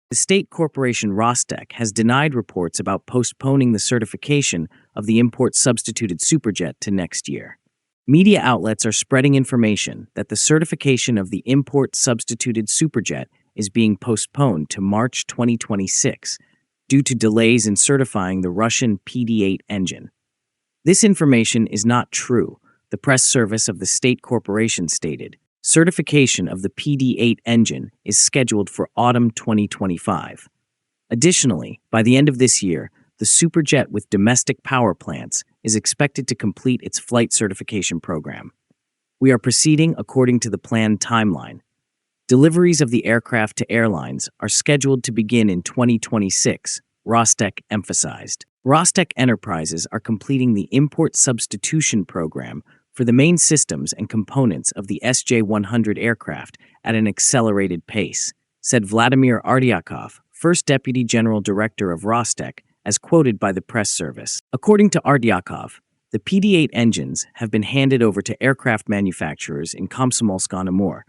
The state corporation Rostec has denied reports about postponing the certification of the import-substituted Superjet to next year. Media outlets are spreading information that the certification of the import-substituted Superjet is being postponed to March 2026 due to delays in certifying the Russian PD-8 engine. This information is not true, the press service of the state corporation stated. Certification of the PD-8 engine is scheduled for autumn 2025. Additionally, by the end of this year, the Superjet with domestic power plants is expected to complete its flight certification program. We are proceeding according to the planned timeline. Deliveries of the aircraft to airlines are scheduled to begin in 2026, Rostec emphasized. Rostec Enterprises are completing the import substitution program for the main systems and components of the SJ-100 aircraft at an accelerated pace, said Vladimir Ardyakov, first Deputy General Director of Rostec, as quoted by the press service. According to Ardyakov, the PD-8 engines have been handed over to aircraft manufacturers in Komsomolsk-on-Amur,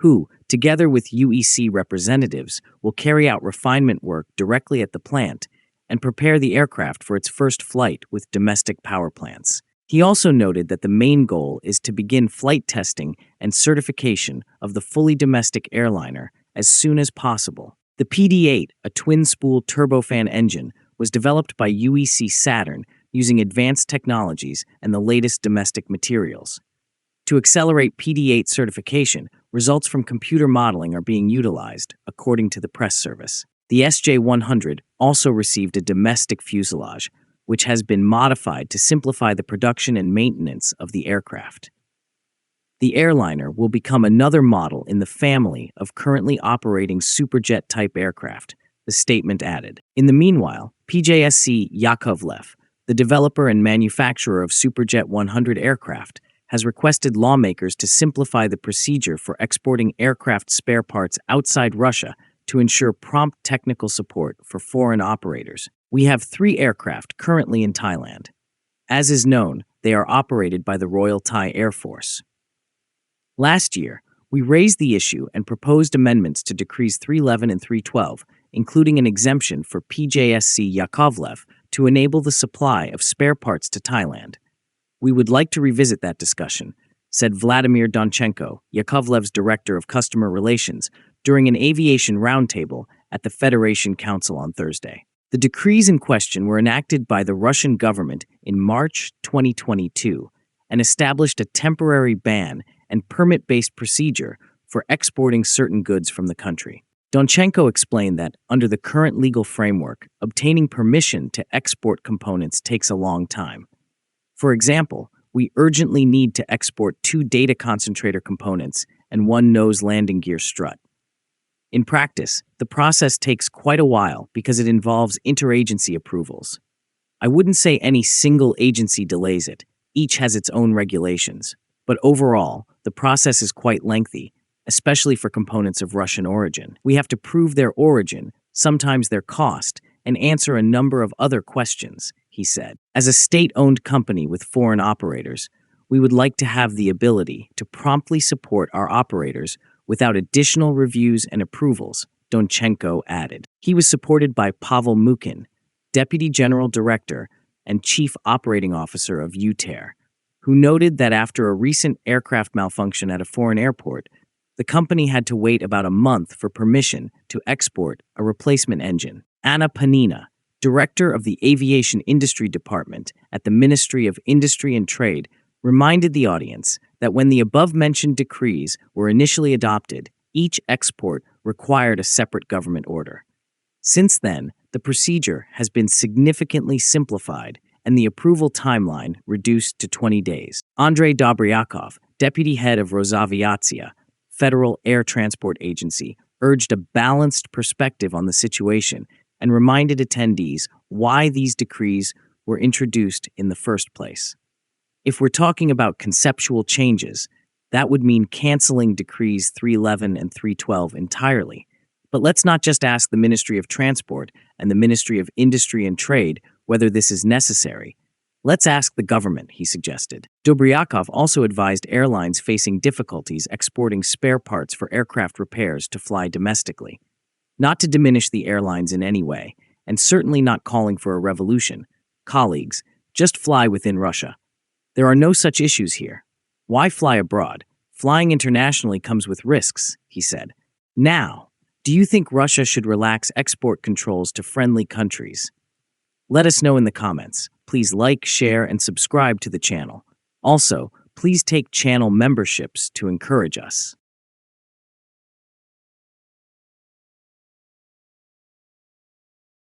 who, together with UEC representatives, will carry out refinement work directly at the plant and prepare the aircraft for its first flight with domestic power plants. He also noted that the main goal is to begin flight testing and certification of the fully domestic airliner as soon as possible. The PD-8, a twin-spool turbofan engine, was developed by UEC Saturn using advanced technologies and the latest domestic materials. To accelerate PD-8 certification, results from computer modeling are being utilized, according to the press service. The SJ-100 also received a domestic fuselage, which has been modified to simplify the production and maintenance of the aircraft. The airliner will become another model in the family of currently operating Superjet-type aircraft, the statement added. In the meanwhile, PJSC Yakovlev, the developer and manufacturer of Superjet 100 aircraft, has requested lawmakers to simplify the procedure for exporting aircraft spare parts outside Russia to ensure prompt technical support for foreign operators. We have 3 aircraft currently in Thailand. As is known, they are operated by the Royal Thai Air Force. Last year, we raised the issue and proposed amendments to Decrees 311 and 312, including an exemption for PJSC Yakovlev to enable the supply of spare parts to Thailand. We would like to revisit that discussion, said Vladimir Donchenko, Yakovlev's Director of Customer Relations, during an aviation roundtable at the Federation Council on Thursday. The decrees in question were enacted by the Russian government in March 2022 and established a temporary ban and permit-based procedure for exporting certain goods from the country. Donchenko explained that, under the current legal framework, obtaining permission to export components takes a long time. For example, we urgently need to export 2 data concentrator components and 1 nose landing gear strut. In practice, the process takes quite a while because it involves interagency approvals. I wouldn't say any single agency delays it, each has its own regulations, but overall, the process is quite lengthy, especially for components of Russian origin. We have to prove their origin, sometimes their cost, and answer a number of other questions, he said. As a state-owned company with foreign operators, we would like to have the ability to promptly support our operators without additional reviews and approvals, Donchenko added. He was supported by Pavel Mukin, Deputy General Director and Chief Operating Officer of UTAIR, who noted that after a recent aircraft malfunction at a foreign airport, the company had to wait about a month for permission to export a replacement engine. Anna Panina, Director of the Aviation Industry Department at the Ministry of Industry and Trade, reminded the audience that when the above-mentioned decrees were initially adopted, each export required a separate government order. Since then, the procedure has been significantly simplified and the approval timeline reduced to 20 days. Andrei Dobryakov, Deputy Head of Rosaviatia, Federal Air Transport Agency, urged a balanced perspective on the situation and reminded attendees why these decrees were introduced in the first place. If we're talking about conceptual changes, that would mean canceling Decrees 311 and 312 entirely. But let's not just ask the Ministry of Transport and the Ministry of Industry and Trade whether this is necessary. Let's ask the government, he suggested. Dobryakov also advised airlines facing difficulties exporting spare parts for aircraft repairs to fly domestically. Not to diminish the airlines in any way, and certainly not calling for a revolution. Colleagues, just fly within Russia. There are no such issues here. Why fly abroad? Flying internationally comes with risks, he said. Now, do you think Russia should relax export controls to friendly countries? Let us know in the comments. Please like, share, and subscribe to the channel. Also, please take channel memberships to encourage us.